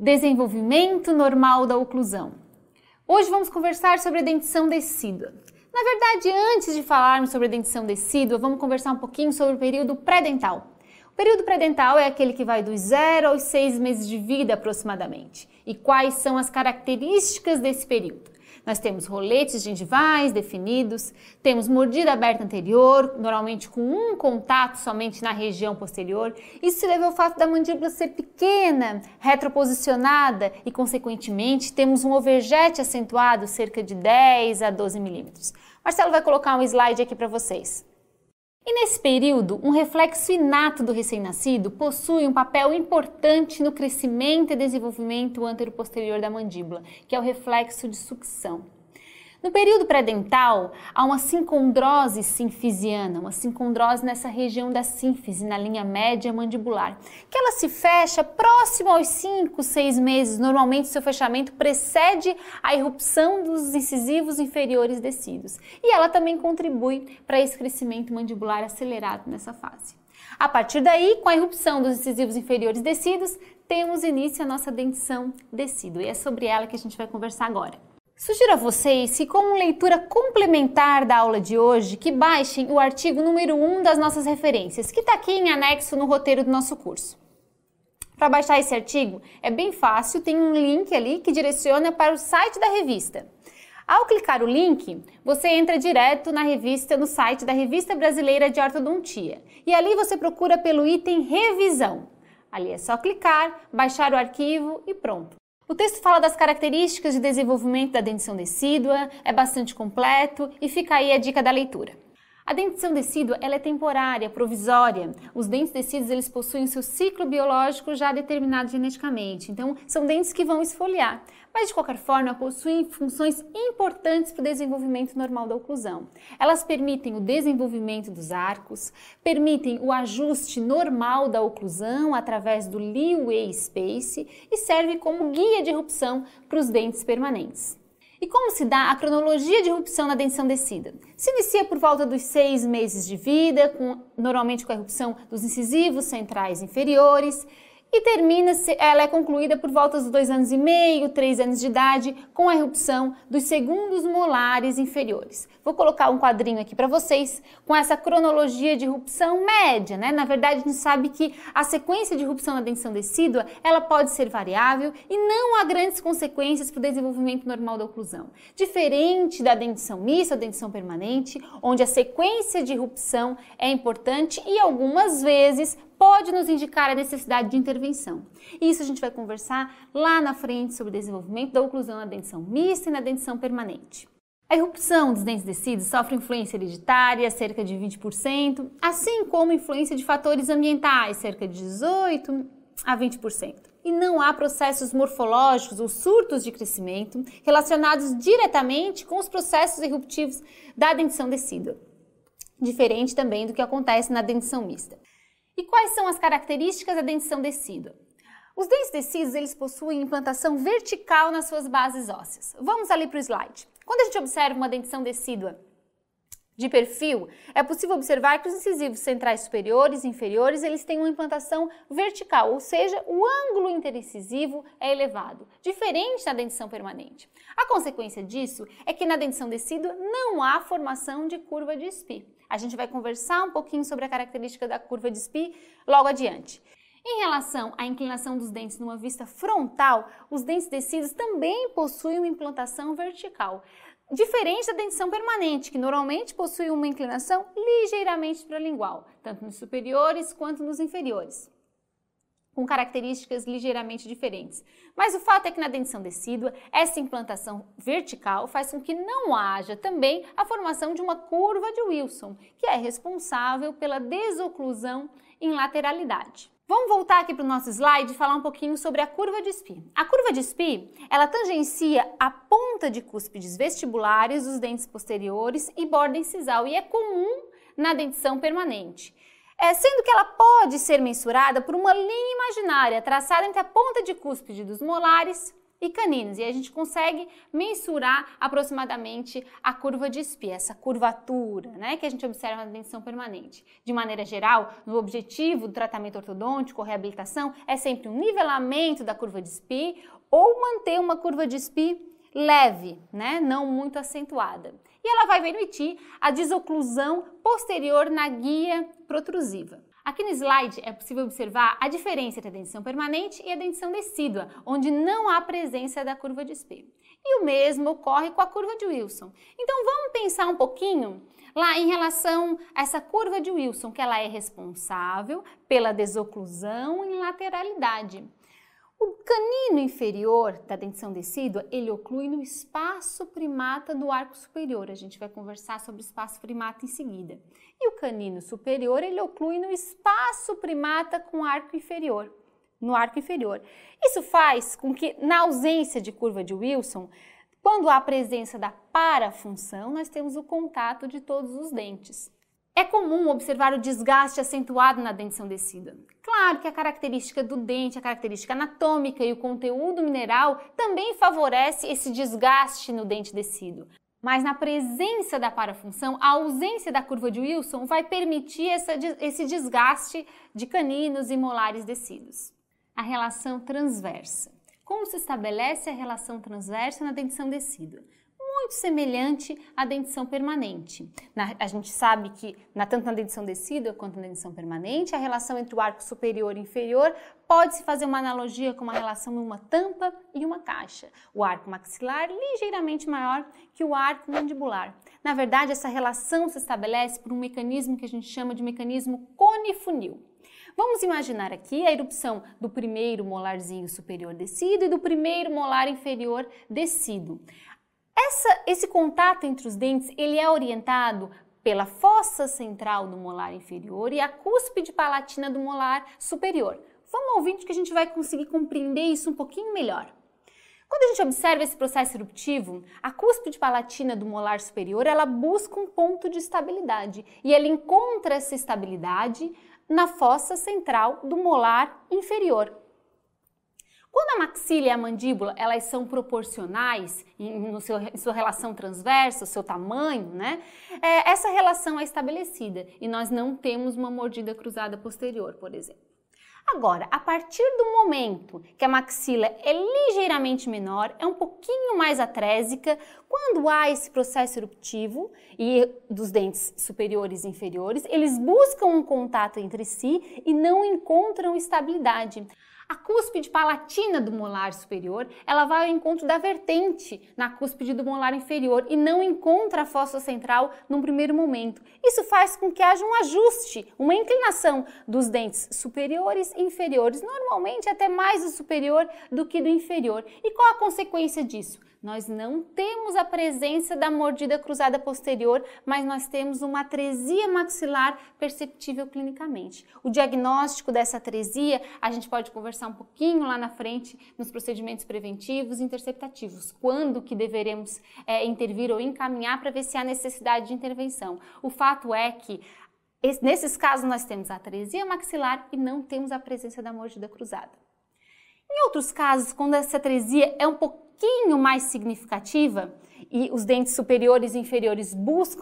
Desenvolvimento normal da oclusão. Hoje vamos conversar sobre a dentição decídua. Na verdade, antes de falarmos sobre a dentição decídua, vamos conversar um pouquinho sobre o período pré-dental. O período pré-dental é aquele que vai dos 0 aos 6 meses de vida aproximadamente. E quais são as características desse período? Nós temos roletes gengivais definidos, temos mordida aberta anterior, normalmente com um contato somente na região posterior. Isso se deve ao fato da mandíbula ser pequena, retroposicionada e, consequentemente, temos um overjet acentuado cerca de 10 a 12 milímetros. Marcelo vai colocar um slide aqui para vocês. E nesse período, um reflexo inato do recém-nascido possui um papel importante no crescimento e desenvolvimento antero-posterior da mandíbula, que é o reflexo de sucção. No período pré-dental, há uma sincondrose sinfisiana, uma sincondrose nessa região da sínfise, na linha média mandibular, que ela se fecha próximo aos 5, 6 meses. Normalmente, seu fechamento precede a irrupção dos incisivos inferiores descidos. E ela também contribui para esse crescimento mandibular acelerado nessa fase. A partir daí, com a irrupção dos incisivos inferiores descidos, temos início a nossa dentição decídua. E é sobre ela que a gente vai conversar agora. Sugiro a vocês que, como leitura complementar da aula de hoje, que baixem o artigo número 1 das nossas referências, que está aqui em anexo no roteiro do nosso curso. Para baixar esse artigo é bem fácil, tem um link ali que direciona para o site da revista. Ao clicar o link, você entra direto na revista, no site da Revista Brasileira de Ortodontia. E ali você procura pelo item Revisão. Ali é só clicar, baixar o arquivo e pronto. O texto fala das características de desenvolvimento da dentição decídua, é bastante completo e fica aí a dica da leitura. A dentição decídua ela é temporária, provisória. Os dentes decíduos eles possuem seu ciclo biológico já determinado geneticamente, então são dentes que vão esfoliar. Mas de qualquer forma possuem funções importantes para o desenvolvimento normal da oclusão. Elas permitem o desenvolvimento dos arcos, permitem o ajuste normal da oclusão através do leeway space e serve como guia de irrupção para os dentes permanentes. E como se dá a cronologia de irrupção na dentição decídua? Se inicia por volta dos 6 meses de vida, normalmente com a irrupção dos incisivos centrais inferiores, e ela é concluída por volta dos 2 anos e meio, 3 anos de idade, com a irrupção dos segundos molares inferiores. Vou colocar um quadrinho aqui para vocês com essa cronologia de irrupção média, né? Na verdade, a gente sabe que a sequência de irrupção na dentição decídua, ela pode ser variável e não há grandes consequências para o desenvolvimento normal da oclusão. Diferente da dentição mista ou dentição permanente, onde a sequência de irrupção é importante e algumas vezes pode nos indicar a necessidade de intervenção. E isso a gente vai conversar lá na frente sobre o desenvolvimento da oclusão na dentição mista e na dentição permanente. A irrupção dos dentes decíduos sofre influência hereditária, cerca de 20%, assim como influência de fatores ambientais, cerca de 18% a 20%. E não há processos morfológicos ou surtos de crescimento relacionados diretamente com os processos irruptivos da dentição decídua, diferente também do que acontece na dentição mista. E quais são as características da dentição decídua? Os dentes decíduos eles possuem implantação vertical nas suas bases ósseas. Vamos ali para o slide. Quando a gente observa uma dentição decídua de perfil, é possível observar que os incisivos centrais superiores e inferiores eles têm uma implantação vertical, ou seja, o ângulo interincisivo é elevado, diferente da dentição permanente. A consequência disso é que na dentição decídua não há formação de curva de Spee. A gente vai conversar um pouquinho sobre a característica da curva de Spee logo adiante. Em relação à inclinação dos dentes numa vista frontal, os dentes decíduos também possuem uma implantação vertical, diferente da dentição permanente, que normalmente possui uma inclinação ligeiramente paralingual, tanto nos superiores quanto nos inferiores, com características ligeiramente diferentes. Mas o fato é que na dentição decídua, essa implantação vertical faz com que não haja também a formação de uma curva de Wilson, que é responsável pela desoclusão em lateralidade. Vamos voltar aqui para o nosso slide e falar um pouquinho sobre a curva de Spee. A curva de Spee, ela tangencia a ponta de cúspides vestibulares dos dentes posteriores e borda incisal e é comum na dentição permanente. Sendo que ela pode ser mensurada por uma linha imaginária traçada entre a ponta de cúspide dos molares e caninos, e a gente consegue mensurar aproximadamente a curva de Spee, essa curvatura, né, que a gente observa na dentição permanente. De maneira geral, o objetivo do tratamento ortodôntico ou reabilitação é sempre um nivelamento da curva de Spee ou manter uma curva de Spee leve, né, não muito acentuada. E ela vai permitir a desoclusão posterior na guia protrusiva. Aqui no slide é possível observar a diferença entre a dentição permanente e a dentição decídua, onde não há presença da curva de Spee. E o mesmo ocorre com a curva de Wilson. Então vamos pensar um pouquinho lá em relação a essa curva de Wilson, que ela é responsável pela desoclusão em lateralidade. O canino inferior da dentição decídua, ele oclui no espaço primata do arco superior. A gente vai conversar sobre o espaço primata em seguida. E o canino superior, ele oclui no espaço primata com arco inferior, no arco inferior. Isso faz com que, na ausência de curva de Wilson, quando há a presença da parafunção, nós temos o contato de todos os dentes. É comum observar o desgaste acentuado na dentição decídua. Claro que a característica do dente, a característica anatômica e o conteúdo mineral também favorece esse desgaste no dente decíduo. Mas na presença da parafunção, a ausência da curva de Wilson vai permitir esse desgaste de caninos e molares decíduos. A relação transversa. Como se estabelece a relação transversa na dentição decídua? Muito semelhante à dentição permanente. A gente sabe que, tanto na dentição decídua quanto na dentição permanente, a relação entre o arco superior e inferior pode-se fazer uma analogia com uma relação de uma tampa e uma caixa. O arco maxilar ligeiramente maior que o arco mandibular. Na verdade, essa relação se estabelece por um mecanismo que a gente chama de mecanismo cone-funil. Vamos imaginar aqui a erupção do primeiro molarzinho superior decíduo e do primeiro molar inferior decíduo. Esse contato entre os dentes, ele é orientado pela fossa central do molar inferior e a cúspide palatina do molar superior. Vamos ouvir que a gente vai conseguir compreender isso um pouquinho melhor. Quando a gente observa esse processo eruptivo, a cúspide palatina do molar superior, ela busca um ponto de estabilidade e ela encontra essa estabilidade na fossa central do molar inferior. Quando a maxila e a mandíbula, elas são proporcionais em sua relação transversa, o seu tamanho, né? Essa relação é estabelecida e nós não temos uma mordida cruzada posterior, por exemplo. Agora, a partir do momento que a maxila é ligeiramente menor, é um pouquinho mais atrésica, quando há esse processo eruptivo e dos dentes superiores e inferiores, eles buscam um contato entre si e não encontram estabilidade. A cúspide palatina do molar superior, ela vai ao encontro da vertente na cúspide do molar inferior e não encontra a fossa central num primeiro momento. Isso faz com que haja um ajuste, uma inclinação dos dentes superiores e inferiores, normalmente até mais do superior do que do inferior. E qual a consequência disso? Nós não temos a presença da mordida cruzada posterior, mas nós temos uma atresia maxilar perceptível clinicamente. O diagnóstico dessa atresia, a gente pode conversar um pouquinho lá na frente nos procedimentos preventivos e interceptativos, quando que deveremos intervir ou encaminhar para ver se há necessidade de intervenção. O fato é que nesses casos nós temos a atresia maxilar e não temos a presença da mordida cruzada. Em outros casos, quando essa atresia é um pouquinho mais significativa e os dentes superiores e inferiores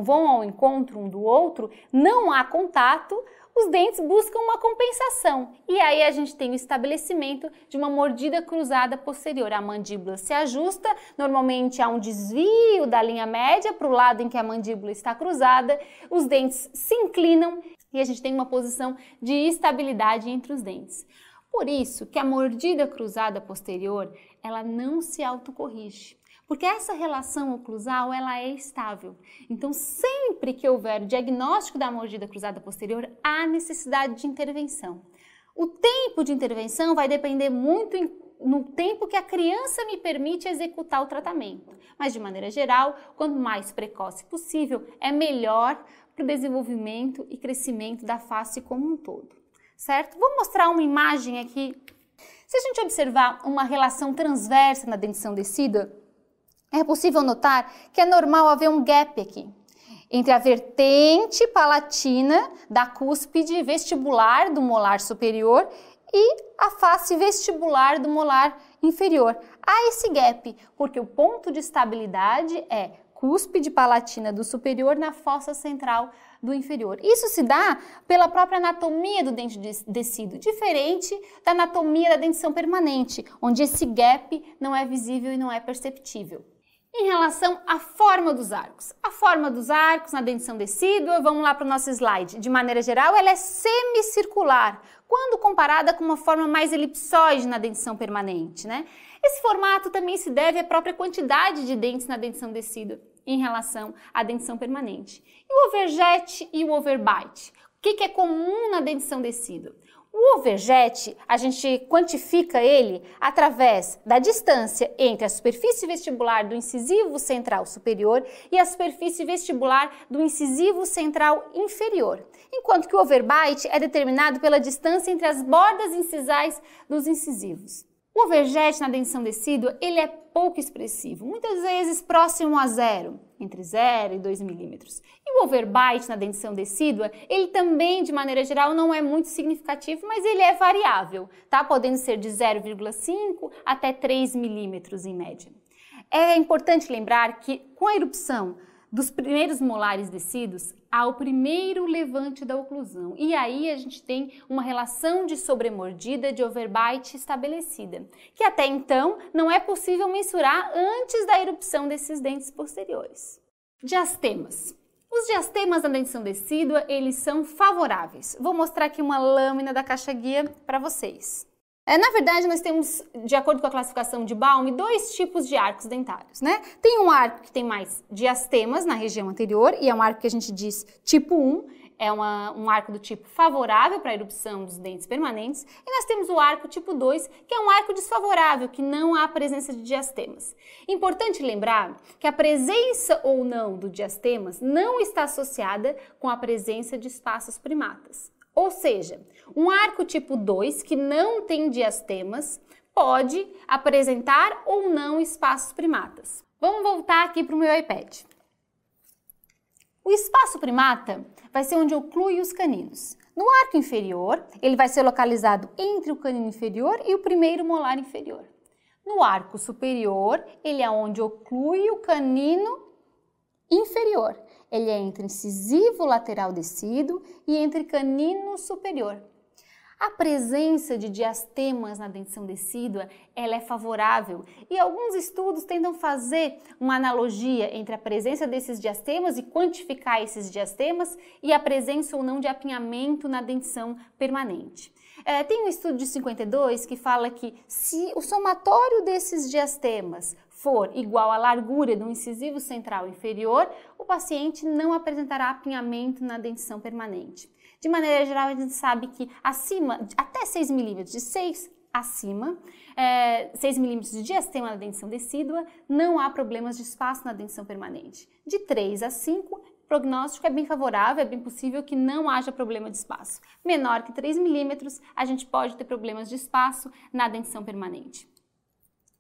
vão ao encontro um do outro, não há contato, os dentes buscam uma compensação. E aí a gente tem o estabelecimento de uma mordida cruzada posterior. A mandíbula se ajusta, normalmente há um desvio da linha média para o lado em que a mandíbula está cruzada, os dentes se inclinam e a gente tem uma posição de estabilidade entre os dentes. Por isso que a mordida cruzada posterior, ela não se autocorrige, porque essa relação oclusal, ela é estável. Então, sempre que houver o diagnóstico da mordida cruzada posterior, há necessidade de intervenção. O tempo de intervenção vai depender muito no tempo que a criança me permite executar o tratamento. Mas, de maneira geral, quanto mais precoce possível, é melhor para o desenvolvimento e crescimento da face como um todo. Certo? Vou mostrar uma imagem aqui. Se a gente observar uma relação transversa na dentição decídua, é possível notar que é normal haver um gap aqui entre a vertente palatina da cúspide vestibular do molar superior e a face vestibular do molar inferior. Há esse gap, porque o ponto de estabilidade é cúspide palatina do superior na fossa central do inferior. Isso se dá pela própria anatomia do dente descido, diferente da anatomia da dentição permanente, onde esse gap não é visível e não é perceptível. Em relação à forma dos arcos. A forma dos arcos na dentição decídua, vamos lá para o nosso slide. De maneira geral, ela é semicircular, quando comparada com uma forma mais elipsoide na dentição permanente, né? Esse formato também se deve à própria quantidade de dentes na dentição decídua em relação à dentição permanente. E o overjet e o overbite? O que é comum na dentição decídua? O overjet, a gente quantifica ele através da distância entre a superfície vestibular do incisivo central superior e a superfície vestibular do incisivo central inferior, enquanto que o overbite é determinado pela distância entre as bordas incisais dos incisivos. O overjet na dentição decídua, ele é pouco expressivo, muitas vezes próximo a zero, entre 0 e 2 milímetros. E o overbite na dentição decídua, ele também, de maneira geral, não é muito significativo, mas ele é variável, tá? Podendo ser de 0,5 até 3 milímetros em média. É importante lembrar que, com a erupção dos primeiros molares descidos, há o primeiro levante da oclusão. E aí a gente tem uma relação de sobremordida de overbite estabelecida, que até então não é possível mensurar antes da erupção desses dentes posteriores. Diastemas. Os diastemas da dentição decídua, eles são favoráveis. Vou mostrar aqui uma lâmina da caixa guia para vocês. Na verdade, nós temos, de acordo com a classificação de Baum, dois tipos de arcos dentários, né? Tem um arco que tem mais diastemas na região anterior, e é um arco que a gente diz tipo 1, é um arco do tipo favorável para a erupção dos dentes permanentes, e nós temos o arco tipo 2, que é um arco desfavorável, que não há presença de diastemas. Importante lembrar que a presença ou não do diastemas não está associada com a presença de espaços primatas. Ou seja, um arco tipo 2 que não tem diastemas pode apresentar ou não espaços primatas. Vamos voltar aqui para o meu iPad. O espaço primata vai ser onde oclui os caninos. No arco inferior, ele vai ser localizado entre o canino inferior e o primeiro molar inferior. No arco superior, ele é onde oclui o canino inferior. Ele é entre incisivo lateral descido e entre canino superior. A presença de diastemas na dentição decídua, ela é favorável e alguns estudos tentam fazer uma analogia entre a presença desses diastemas e quantificar esses diastemas e a presença ou não de apinhamento na dentição permanente. Tem um estudo de 52 que fala que se o somatório desses diastemas for igual à largura do incisivo central inferior, o paciente não apresentará apinhamento na dentição permanente. De maneira geral, a gente sabe que acima, até 6 milímetros, de 6 acima, 6 milímetros de diastema na dentição decídua, não há problemas de espaço na dentição permanente. De 3 a 5, o prognóstico é bem favorável, é bem possível que não haja problema de espaço. Menor que 3 milímetros, a gente pode ter problemas de espaço na dentição permanente.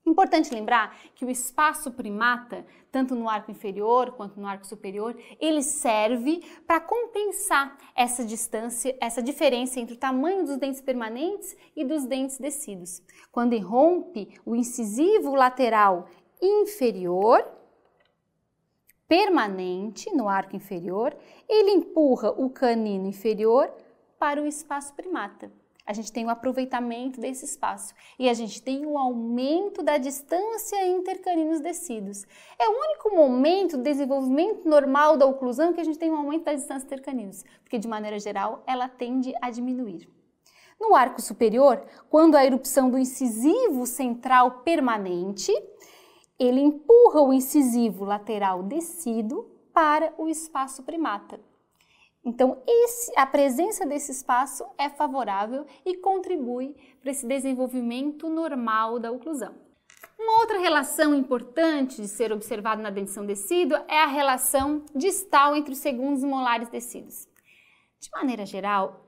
Importante lembrar que o espaço primata, tanto no arco inferior quanto no arco superior, ele serve para compensar essa distância, essa diferença entre o tamanho dos dentes permanentes e dos dentes descidos. Quando irrompe o incisivo lateral inferior, permanente no arco inferior, ele empurra o canino inferior para o espaço primata. A gente tem o aproveitamento desse espaço e a gente tem o aumento da distância intercaninos descidos. É o único momento do desenvolvimento normal da oclusão que a gente tem um aumento da distância intercaninos, porque de maneira geral ela tende a diminuir. No arco superior, quando a erupção do incisivo central permanente, ele empurra o incisivo lateral descido para o espaço primata. Então, a presença desse espaço é favorável e contribui para esse desenvolvimento normal da oclusão. Uma outra relação importante de ser observada na dentição decídua é a relação distal entre os segundos molares descidos. De maneira geral,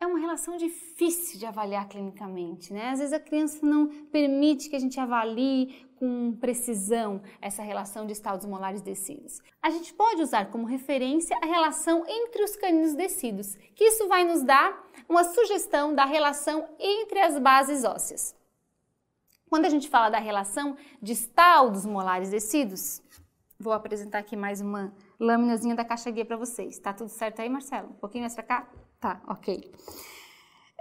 é uma relação difícil de avaliar clinicamente, né? Às vezes a criança não permite que a gente avalie com precisão essa relação de estados molares descidos. A gente pode usar como referência a relação entre os caninos descidos, que isso vai nos dar uma sugestão da relação entre as bases ósseas. Quando a gente fala da relação distal dos molares descidos, vou apresentar aqui mais uma lâminazinha da caixa guia para vocês. Tá tudo certo aí, Marcelo? Um pouquinho mais para cá? Tá, ok.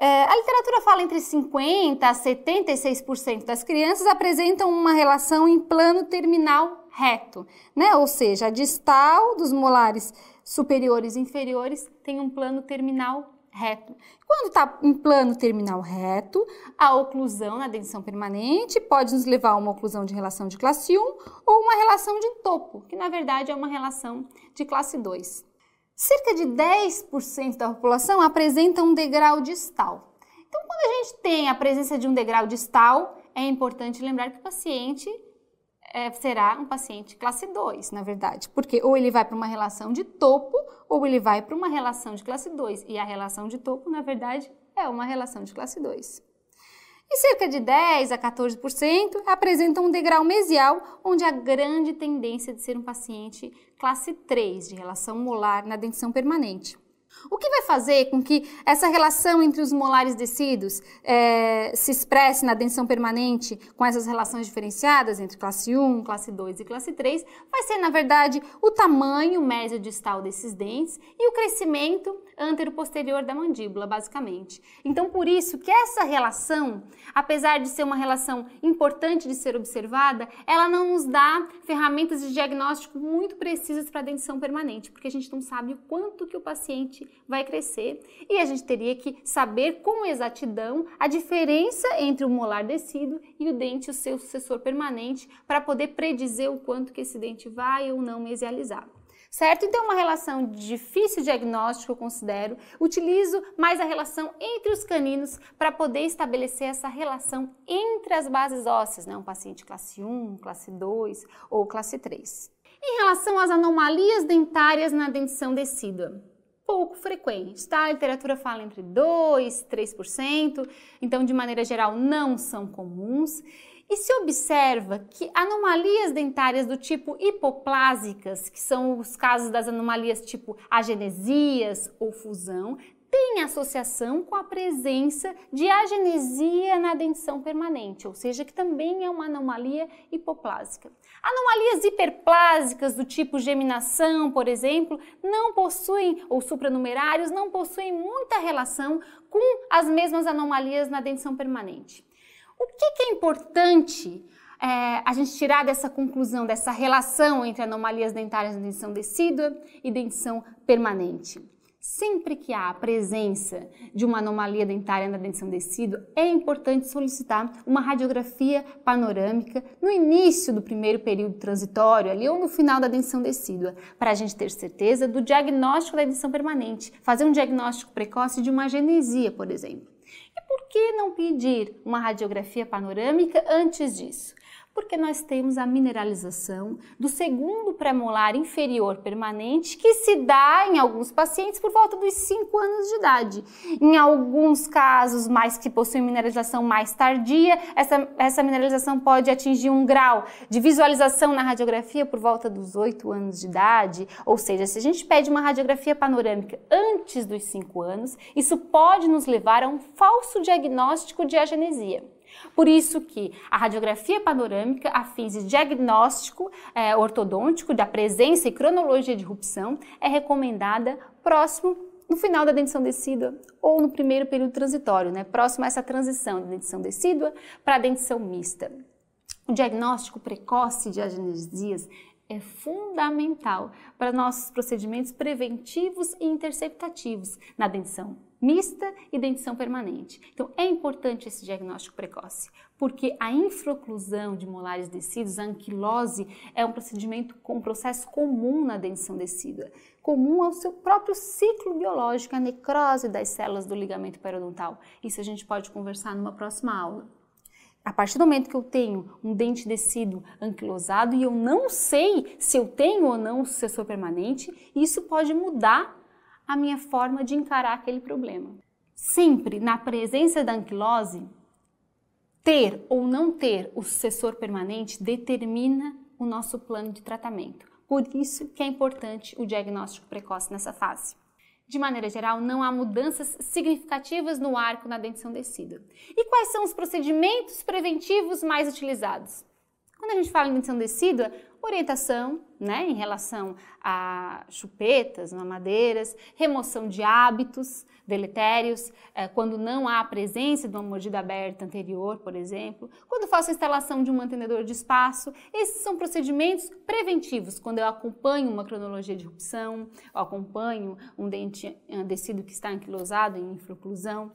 A literatura fala entre 50% a 76% das crianças apresentam uma relação em plano terminal reto, né? Ou seja, a distal dos molares superiores e inferiores tem um plano terminal reto. Quando está em plano terminal reto, a oclusão na dentição permanente pode nos levar a uma oclusão de relação de classe 1 ou uma relação de topo, que na verdade é uma relação de classe 2. Cerca de 10% da população apresenta um degrau distal. Então, quando a gente tem a presença de um degrau distal, é importante lembrar que o paciente será um paciente classe 2, na verdade, porque ou ele vai para uma relação de topo ou ele vai para uma relação de classe 2, e a relação de topo, na verdade, é uma relação de classe 2. E cerca de 10 a 14% apresentam um degrau mesial, onde há grande tendência de ser um paciente classe 3, de relação molar na dentição permanente. O que vai fazer com que essa relação entre os molares descidos se expresse na dentição permanente com essas relações diferenciadas entre classe 1, classe 2 e classe 3 vai ser, na verdade, o tamanho mesiodistal desses dentes e o crescimento antero-posterior da mandíbula, basicamente. Então, por isso que essa relação, apesar de ser uma relação importante de ser observada, ela não nos dá ferramentas de diagnóstico muito precisas para a dentição permanente, porque a gente não sabe o quanto que o paciente vai crescer e a gente teria que saber com exatidão a diferença entre o molar descido e o dente, o seu sucessor permanente, para poder predizer o quanto que esse dente vai ou não mesializar. Certo? Então é uma relação de difícil diagnóstico, eu considero. Utilizo mais a relação entre os caninos para poder estabelecer essa relação entre as bases ósseas, né? Um paciente classe 1, classe 2 ou classe 3. Em relação às anomalias dentárias na dentição decídua, pouco frequente, tá? A literatura fala entre 2% e 3%, então de maneira geral não são comuns. E se observa que anomalias dentárias do tipo hipoplásicas, que são os casos das anomalias tipo agenesias ou fusão, têm associação com a presença de agenesia na dentição permanente, ou seja, que também é uma anomalia hipoplásica. Anomalias hiperplásicas do tipo geminação, por exemplo, não possuem, ou supranumerários, não possuem muita relação com as mesmas anomalias na dentição permanente. O que é importante a gente tirar dessa conclusão, dessa relação entre anomalias dentárias na dentição decídua e dentição permanente? Sempre que há a presença de uma anomalia dentária na dentição decídua, é importante solicitar uma radiografia panorâmica no início do primeiro período transitório, ali ou no final da dentição decídua, para a gente ter certeza do diagnóstico da dentição permanente, fazer um diagnóstico precoce de uma agenesia, por exemplo. E por que não pedir uma radiografia panorâmica antes disso? Porque nós temos a mineralização do segundo premolar inferior permanente que se dá em alguns pacientes por volta dos 5 anos de idade. Em alguns casos, mais que possuem mineralização mais tardia, essa mineralização pode atingir um grau de visualização na radiografia por volta dos 8 anos de idade. Ou seja, se a gente pede uma radiografia panorâmica antes dos 5 anos, isso pode nos levar a um falso diagnóstico de agenesia. Por isso que a radiografia panorâmica, a fins de diagnóstico ortodôntico da presença e cronologia de erupção, é recomendada próximo no final da dentição decídua ou no primeiro período transitório, né? Próximo a essa transição da dentição decídua para a dentição mista. O diagnóstico precoce de agenesias é fundamental para nossos procedimentos preventivos e interceptativos na dentição mista e dentição permanente. Então, é importante esse diagnóstico precoce, porque a infraoclusão de molares descidos, a anquilose, é um processo comum na dentição decídua, comum ao seu próprio ciclo biológico, a necrose das células do ligamento periodontal. Isso a gente pode conversar numa próxima aula. A partir do momento que eu tenho um dente decíduo anquilosado e eu não sei se eu tenho ou não o sucessor permanente, isso pode mudar a minha forma de encarar aquele problema. Sempre na presença da anquilose, ter ou não ter o sucessor permanente determina o nosso plano de tratamento. Por isso que é importante o diagnóstico precoce nessa fase. De maneira geral, não há mudanças significativas no arco na dentição decídua. E quais são os procedimentos preventivos mais utilizados? Quando a gente fala em dentição decídua, orientação, em relação a chupetas, mamadeiras, remoção de hábitos deletérios, quando não há a presença de uma mordida aberta anterior, por exemplo, quando faço a instalação de um mantenedor de espaço. Esses são procedimentos preventivos, quando eu acompanho uma cronologia de erupção, eu acompanho um dente decíduo que está anquilosado em infraoclusão.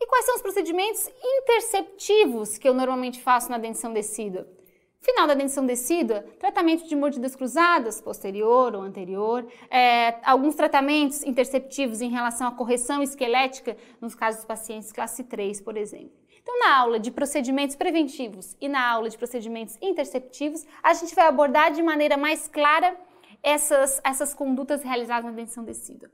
E quais são os procedimentos interceptivos que eu normalmente faço na dentição decídua? Final da dentição decídua, tratamento de mordidas cruzadas, posterior ou anterior, alguns tratamentos interceptivos em relação à correção esquelética, nos casos dos pacientes classe 3, por exemplo. Então, na aula de procedimentos preventivos e na aula de procedimentos interceptivos, a gente vai abordar de maneira mais clara essas condutas realizadas na dentição decídua.